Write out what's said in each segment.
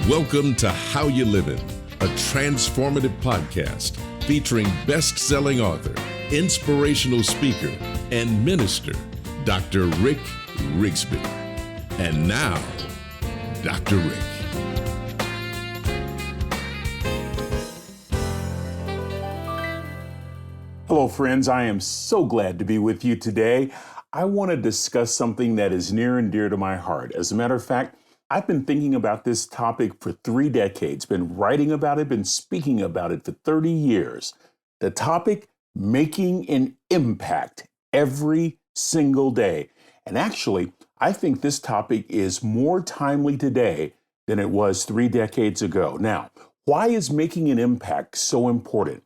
Welcome to How You Livin', a transformative podcast featuring best-selling author, inspirational speaker, and minister, Dr. Rick Rigsby. And now, Dr. Rick. Hello, friends. I am so glad to be with you today. I want to discuss something that is near and dear to my heart. As a matter of fact, I've been thinking about this topic for 3 decades, been writing about it, been speaking about it for 30 years. The topic, making an impact every single day. And actually, I think this topic is more timely today than it was 3 decades ago. Now, why is making an impact so important?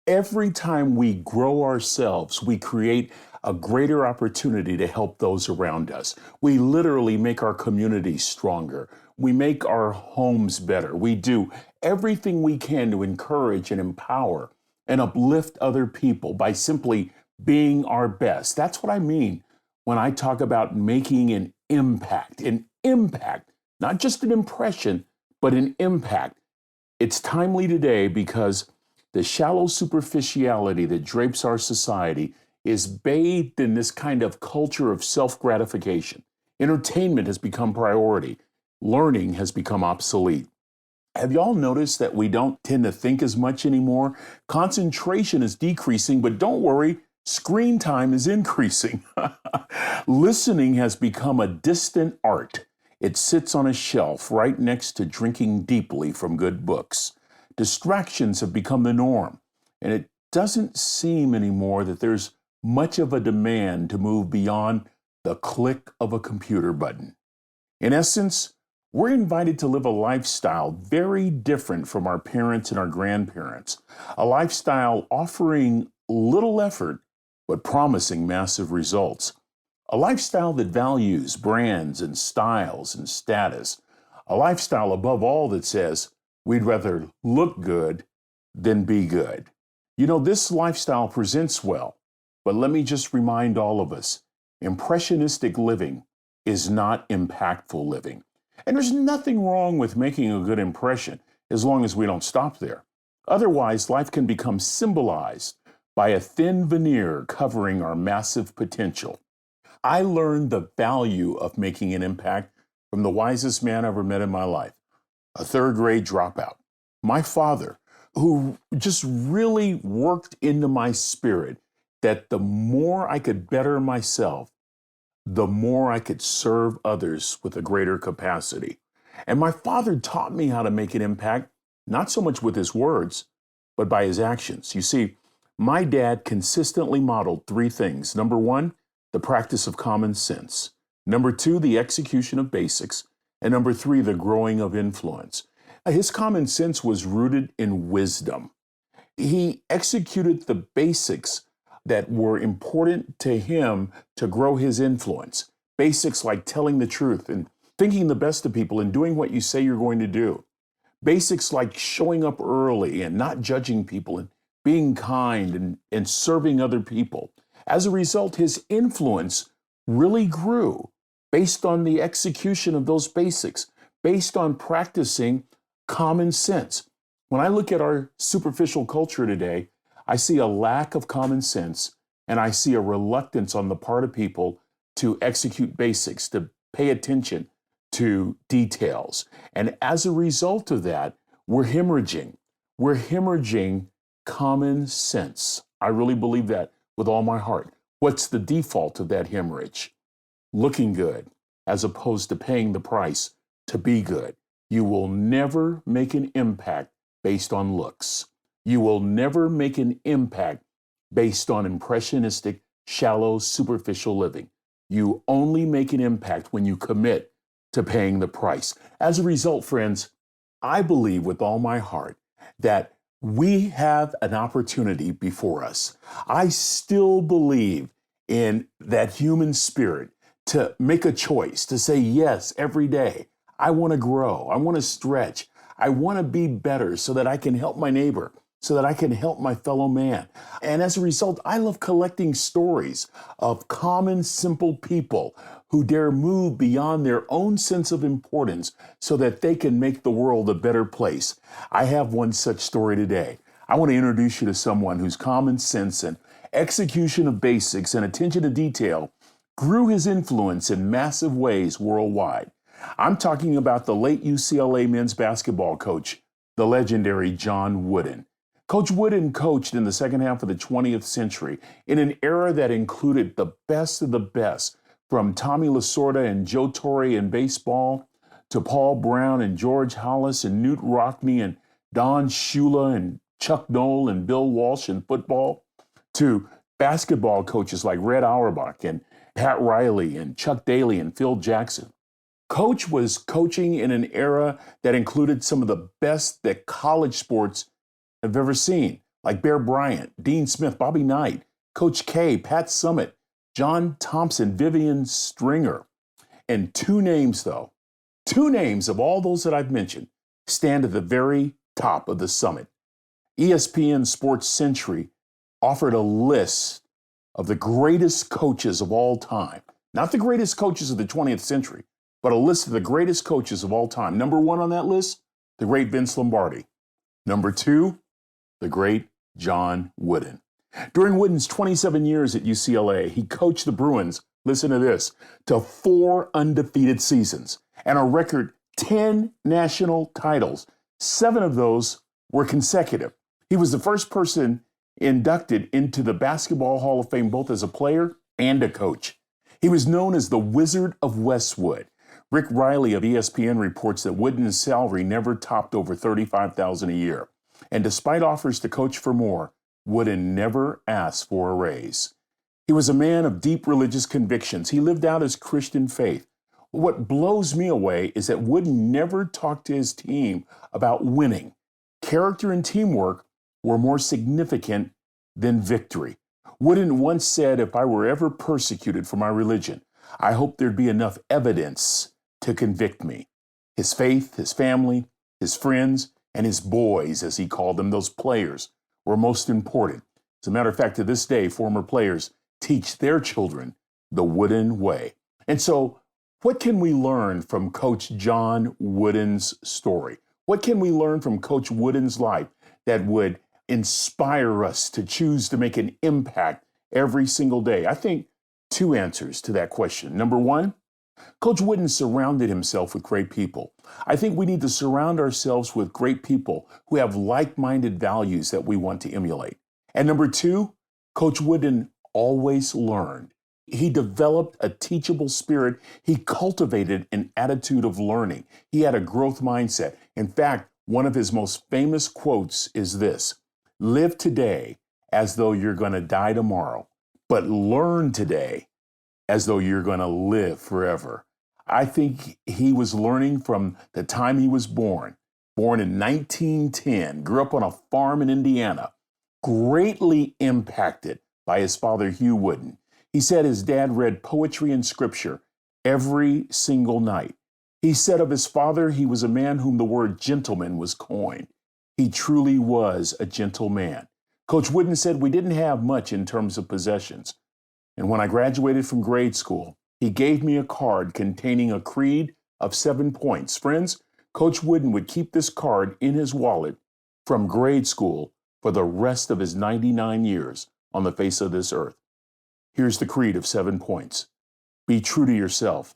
Every time we grow ourselves, we create a greater opportunity to help those around us. We literally make our communities stronger. We make our homes better. We do everything we can to encourage and empower and uplift other people by simply being our best. That's what I mean when I talk about making an impact. An impact, not just an impression, but an impact. It's timely today because the shallow superficiality that drapes our society is bathed in this kind of culture of self-gratification. Entertainment has become priority. Learning has become obsolete. Have y'all noticed that we don't tend to think as much anymore? Concentration is decreasing, but don't worry, screen time is increasing. Listening has become a distant art. It sits on a shelf right next to drinking deeply from good books. Distractions have become the norm, and it doesn't seem anymore that there's much of a demand to move beyond the click of a computer button. In essence, we're invited to live a lifestyle very different from our parents and our grandparents, a lifestyle offering little effort but promising massive results, a lifestyle that values brands and styles and status, a lifestyle above all that says, we'd rather look good than be good. You know, this lifestyle presents well, but let me just remind all of us, impressionistic living is not impactful living. And there's nothing wrong with making a good impression as long as we don't stop there. Otherwise, life can become symbolized by a thin veneer covering our massive potential. I learned the value of making an impact from the wisest man I ever met in my life. A third-grade dropout. My father, who just really worked into my spirit that the more I could better myself, the more I could serve others with a greater capacity. And my father taught me how to make an impact, not so much with his words, but by his actions. You see, my dad consistently modeled 3 things. Number 1, the practice of common sense. Number 2, the execution of basics. And number 3, the growing of influence. His common sense was rooted in wisdom. He executed the basics that were important to him to grow his influence. Basics like telling the truth and thinking the best of people and doing what you say you're going to do. Basics like showing up early and not judging people and being kind and serving other people. As a result, his influence really grew based on the execution of those basics, based on practicing common sense. When I look at our superficial culture today, I see a lack of common sense, and I see a reluctance on the part of people to execute basics, to pay attention to details. And as a result of that, we're hemorrhaging. We're hemorrhaging common sense. I really believe that with all my heart. What's the default of that hemorrhage? Looking good, as opposed to paying the price to be good. You will never make an impact based on looks. You will never make an impact based on impressionistic, shallow, superficial living. You only make an impact when you commit to paying the price. As a result, friends, I believe with all my heart that we have an opportunity before us. I still believe in that human spirit to make a choice, to say yes every day. I want to grow. I want to stretch. I want to be better so that I can help my neighbor. so that I can help my fellow man. And as a result, I love collecting stories of common, simple people who dare move beyond their own sense of importance so that they can make the world a better place. I have one such story today. I want to introduce you to someone whose common sense and execution of basics and attention to detail grew his influence in massive ways worldwide. I'm talking about the late UCLA men's basketball coach, the legendary John Wooden. Coach Wooden coached in the second half of the 20th century in an era that included the best of the best, from Tommy Lasorda and Joe Torre in baseball to Paul Brown and George Hollis and Newt Rockne and Don Shula and Chuck Noll and Bill Walsh in football, to basketball coaches like Red Auerbach and Pat Riley and Chuck Daly and Phil Jackson. Coach was coaching in an era that included some of the best that college sports have ever seen, like Bear Bryant, Dean Smith, Bobby Knight, Coach K, Pat Summitt, John Thompson, Vivian Stringer. And two names of all those that I've mentioned, stand at the very top of the summit. ESPN Sports Century offered a list of the greatest coaches of all time. Not the greatest coaches of the 20th century, but a list of the greatest coaches of all time. Number one on that list, the great Vince Lombardi. Number two, the great John Wooden. During Wooden's 27 years at UCLA, he coached the Bruins, listen to this, to 4 undefeated seasons and a record 10 national titles. 7 of those were consecutive. He was the first person inducted into the Basketball Hall of Fame, both as a player and a coach. He was known as the Wizard of Westwood. Rick Riley of ESPN reports that Wooden's salary never topped over $35,000 a year. And despite offers to coach for more, Wooden never asked for a raise. He was a man of deep religious convictions. He lived out his Christian faith. What blows me away is that Wooden never talked to his team about winning. Character and teamwork were more significant than victory. Wooden once said, "If I were ever persecuted for my religion, I hope there'd be enough evidence to convict me." His faith, his family, his friends, and his boys, as he called them, those players, were most important. As a matter of fact, to this day, former players teach their children the Wooden way. And so, what can we learn from Coach John Wooden's story? What can we learn from Coach Wooden's life that would inspire us to choose to make an impact every single day? I think 2 answers to that question. Number 1, Coach Wooden surrounded himself with great people. I think we need to surround ourselves with great people who have like-minded values that we want to emulate. And number 2, Coach Wooden always learned. He developed a teachable spirit. He cultivated an attitude of learning. He had a growth mindset. In fact, one of his most famous quotes is this: "Live today as though you're going to die tomorrow, but learn today as though you're going to live forever." I think he was learning from the time he was born in 1910, grew up on a farm in Indiana, greatly impacted by his father, Hugh Wooden. He said his dad read poetry and scripture every single night. He said of his father, he was a man whom the word gentleman was coined. He truly was a gentle man. Coach Wooden said we didn't have much in terms of possessions. And when I graduated from grade school, he gave me a card containing a creed of 7 points. Friends, Coach Wooden would keep this card in his wallet from grade school for the rest of his 99 years on the face of this earth. Here's the creed of 7 points. Be true to yourself.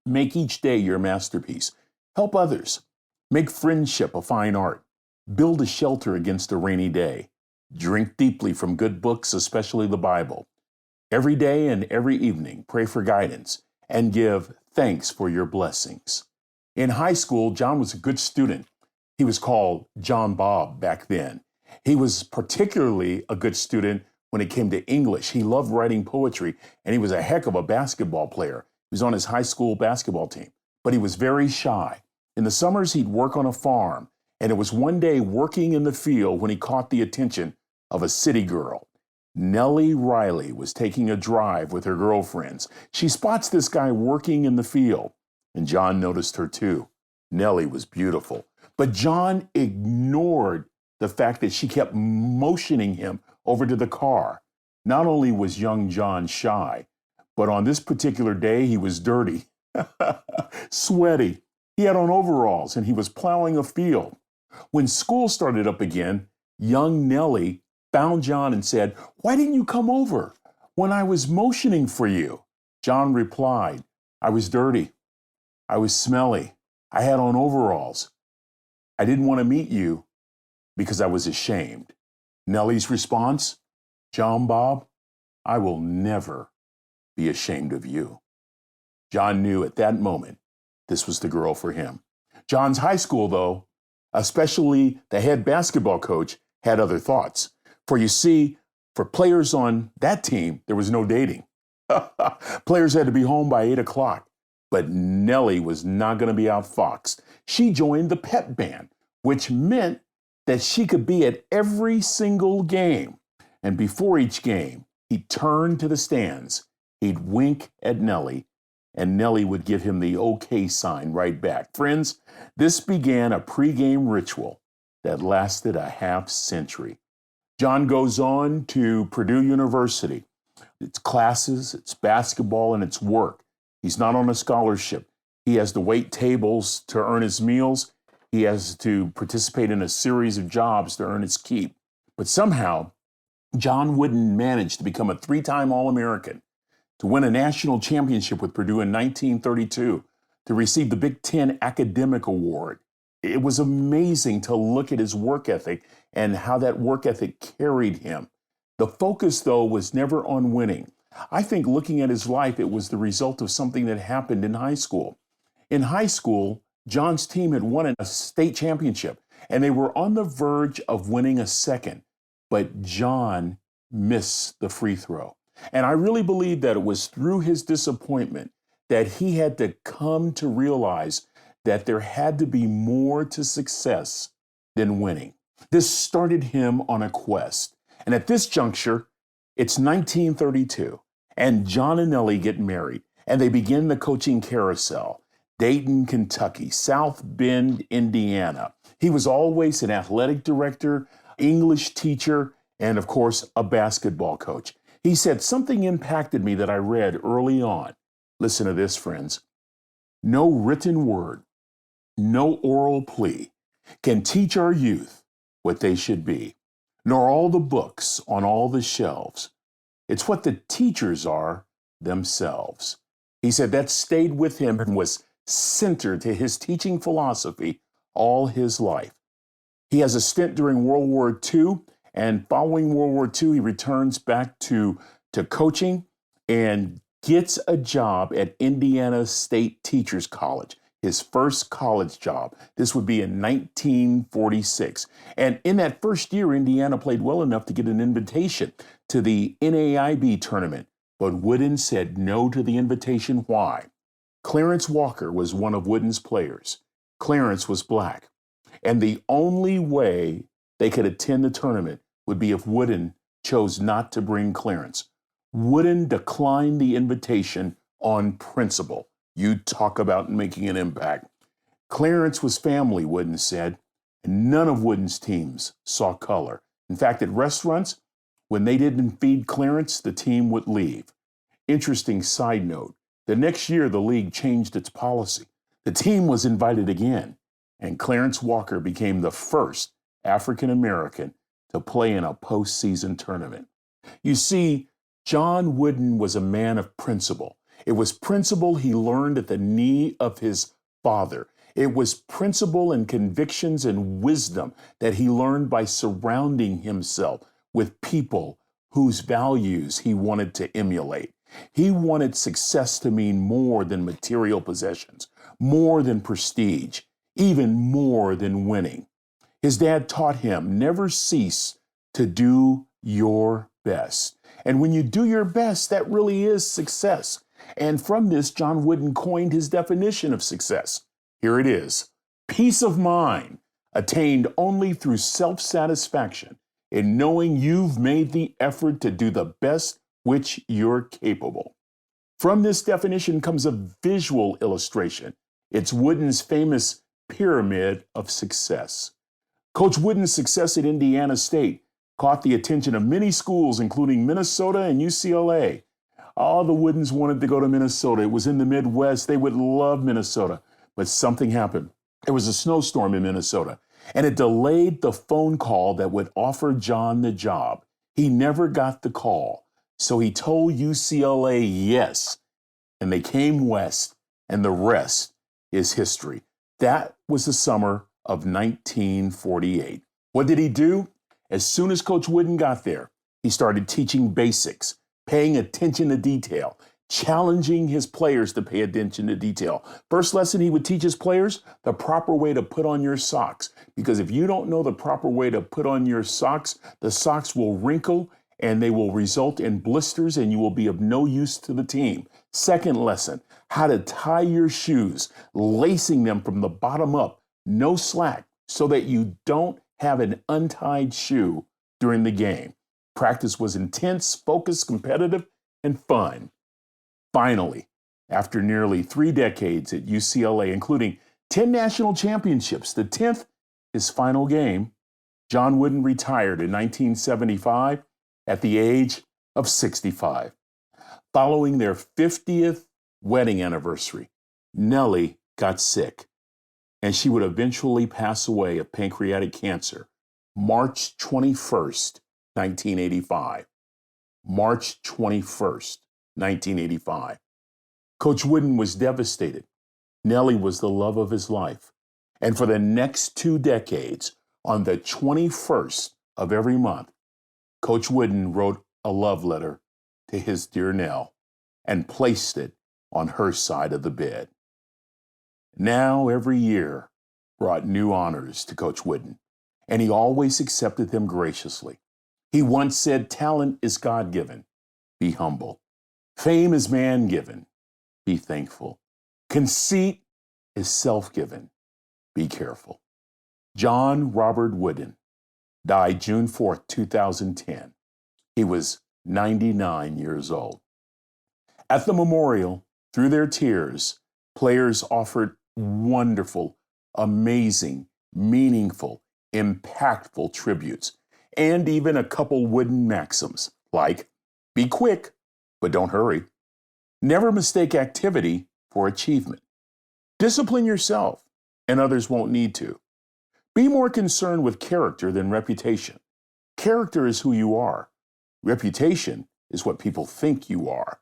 Make each day your masterpiece. Help others. Make friendship a fine art. Build a shelter against a rainy day. Drink deeply from good books, especially the Bible. Every day and every evening, pray for guidance and give thanks for your blessings. In high school, John was a good student. He was called John Bob back then. He was particularly a good student when it came to English. He loved writing poetry, and he was a heck of a basketball player. He was on his high school basketball team, but he was very shy. In the summers, he'd work on a farm, and it was one day working in the field when he caught the attention of a city girl. Nellie Riley was taking a drive with her girlfriends. She spots this guy working in the field, and John noticed her too. Nellie was beautiful, but John ignored the fact that she kept motioning him over to the car. Not only was young John shy, but on this particular day, he was dirty, sweaty. He had on overalls and he was plowing a field. When school started up again, young Nellie found John and said, "Why didn't you come over when I was motioning for you?" John replied, "I was dirty. I was smelly. I had on overalls. I didn't want to meet you because I was ashamed." Nellie's response, "John Bob, I will never be ashamed of you." John knew at that moment this was the girl for him. John's high school, though, especially the head basketball coach, had other thoughts. For you see, for players on that team, there was no dating. Players had to be home by 8 o'clock. But Nellie was not going to be outfoxed. She joined the pep band, which meant that she could be at every single game. And before each game, he'd turn to the stands, he'd wink at Nellie, and Nellie would give him the okay sign right back. Friends, this began a pregame ritual that lasted a half century. John goes on to Purdue University. It's classes, it's basketball, and it's work. He's not on a scholarship. He has to wait tables to earn his meals. He has to participate in a series of jobs to earn his keep. But somehow, John Wooden managed to become a 3-time All-American, to win a national championship with Purdue in 1932, to receive the Big Ten Academic Award. It was amazing to look at his work ethic and how that work ethic carried him. The focus, though, was never on winning. I think looking at his life, it was the result of something that happened in high school. In high school, John's team had won a state championship, and they were on the verge of winning a second. But John missed the free throw. And I really believe that it was through his disappointment that he had to come to realize that there had to be more to success than winning. This started him on a quest. And at this juncture, it's 1932, and John and Nellie get married, and they begin the coaching carousel. Dayton, Kentucky, South Bend, Indiana. He was always an athletic director, English teacher, and of course, a basketball coach. He said, "Something impacted me that I read early on." Listen to this, friends. "No written word, no oral plea can teach our youth what they should be, nor all the books on all the shelves. It's what the teachers are themselves." He said that stayed with him and was centered to his teaching philosophy all his life. He has a stint during World War II, and following World War II, he returns back to coaching and gets a job at Indiana State Teachers College, his first college job. This would be in 1946. And in that first year, Indiana played well enough to get an invitation to the NAIB tournament. But Wooden said no to the invitation. Why? Clarence Walker was one of Wooden's players. Clarence was black. And the only way they could attend the tournament would be if Wooden chose not to bring Clarence. Wooden declined the invitation on principle. You talk about making an impact. Clarence was family, Wooden said, and none of Wooden's teams saw color. In fact, at restaurants, when they didn't feed Clarence, the team would leave. Interesting side note, the next year the league changed its policy. The team was invited again, and Clarence Walker became the first African American to play in a postseason tournament. You see, John Wooden was a man of principle. It was principle he learned at the knee of his father. It was principle and convictions and wisdom that he learned by surrounding himself with people whose values he wanted to emulate. He wanted success to mean more than material possessions, more than prestige, even more than winning. His dad taught him, never cease to do your best. And when you do your best, that really is success. And from this, John Wooden coined his definition of success. Here it is. Peace of mind attained only through self-satisfaction in knowing you've made the effort to do the best which you're capable. From this definition comes a visual illustration. It's Wooden's famous pyramid of success. Coach Wooden's success at Indiana State caught the attention of many schools, including Minnesota and UCLA. All the Woodens wanted to go to Minnesota. It was in the Midwest. They would love Minnesota. But something happened. There was a snowstorm in Minnesota, and it delayed the phone call that would offer John the job. He never got the call. So he told UCLA yes, and they came west, and the rest is history. That was the summer of 1948. What did he do? As soon as Coach Wooden got there, he started teaching basics, paying attention to detail, challenging his players to pay attention to detail. First lesson he would teach his players, the proper way to put on your socks. Because if you don't know the proper way to put on your socks, the socks will wrinkle and they will result in blisters and you will be of no use to the team. Second lesson, how to tie your shoes, lacing them from the bottom up, no slack, so that you don't have an untied shoe during the game. Practice was intense, focused, competitive, and fun. Finally, after nearly 3 decades at UCLA, including 10 national championships, the 10th, his final game, John Wooden retired in 1975 at the age of 65. Following their 50th wedding anniversary, Nellie got sick, and she would eventually pass away of pancreatic cancer, March 21st, 1985. March 21st, 1985. Coach Wooden was devastated. Nellie was the love of his life. And for the next 2 decades, on the 21st of every month, Coach Wooden wrote a love letter to his dear Nell and placed it on her side of the bed. Now, every year brought new honors to Coach Wooden, and he always accepted them graciously. He once said, "Talent is God-given. Be humble. Fame is man-given. Be thankful. Conceit is self-given. Be careful." John Robert Wooden died June 4th, 2010. He was 99 years old. At the memorial, through their tears, players offered wonderful, amazing, meaningful, impactful tributes, and even a couple Wooden maxims like, be quick, but don't hurry. Never mistake activity for achievement. Discipline yourself, and others won't need to. Be more concerned with character than reputation. Character is who you are. Reputation is what people think you are.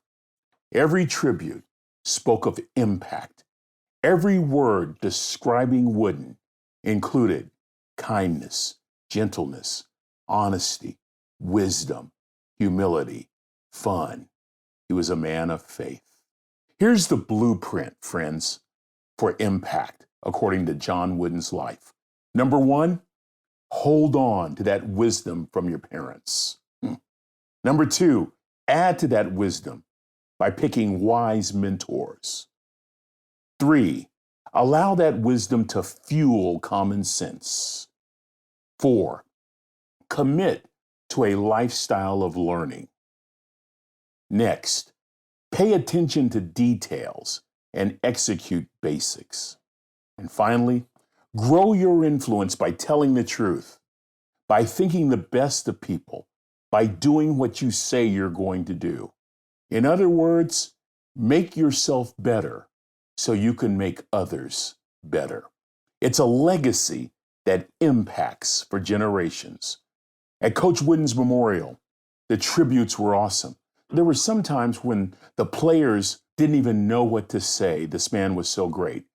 Every tribute spoke of impact. Every word describing Wooden included kindness, gentleness, honesty, wisdom, humility, fun. He was a man of faith. Here's the blueprint, friends, for impact, according to John Wooden's life. Number 1, hold on to that wisdom from your parents. Number 2, add to that wisdom by picking wise mentors. 3, allow that wisdom to fuel common sense. 4, commit to a lifestyle of learning. Next, pay attention to details and execute basics. And finally, grow your influence by telling the truth, by thinking the best of people, by doing what you say you're going to do. In other words, make yourself better so you can make others better. It's a legacy that impacts for generations. At Coach Wooden's memorial, the tributes were awesome. There were some times when the players didn't even know what to say. This man was so great.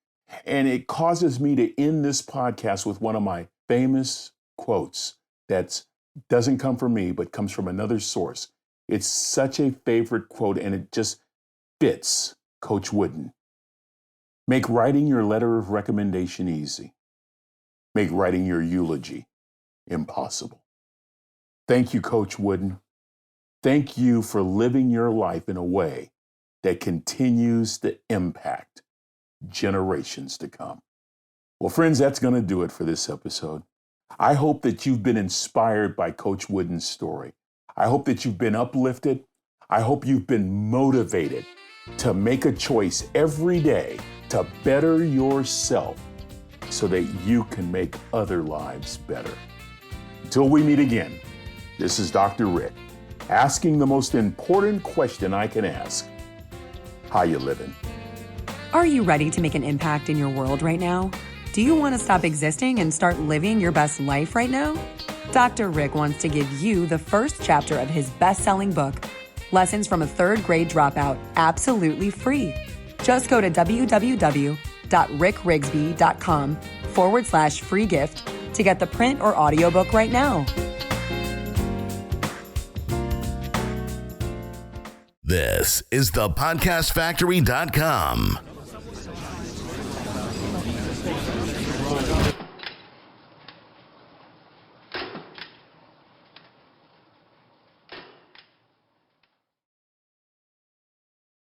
And it causes me to end this podcast with one of my famous quotes that doesn't come from me, but comes from another source. It's such a favorite quote, and it just fits Coach Wooden. Make writing your letter of recommendation easy. Make writing your eulogy impossible. Thank you, Coach Wooden. Thank you for living your life in a way that continues to impact generations to come. Well, friends, that's going to do it for this episode. I hope that you've been inspired by Coach Wooden's story. I hope that you've been uplifted. I hope you've been motivated to make a choice every day to better yourself so that you can make other lives better. Until we meet again, this is Dr. Rick, asking the most important question I can ask. How you living? Are you ready to make an impact in your world right now? Do you want to stop existing and start living your best life right now? Dr. Rick wants to give you the first chapter of his best-selling book, Lessons from a Third Grade Dropout, absolutely free. Just go to www.rickrigsby.com/free gift to get the print or audiobook right now. This is thepodcastfactory.com.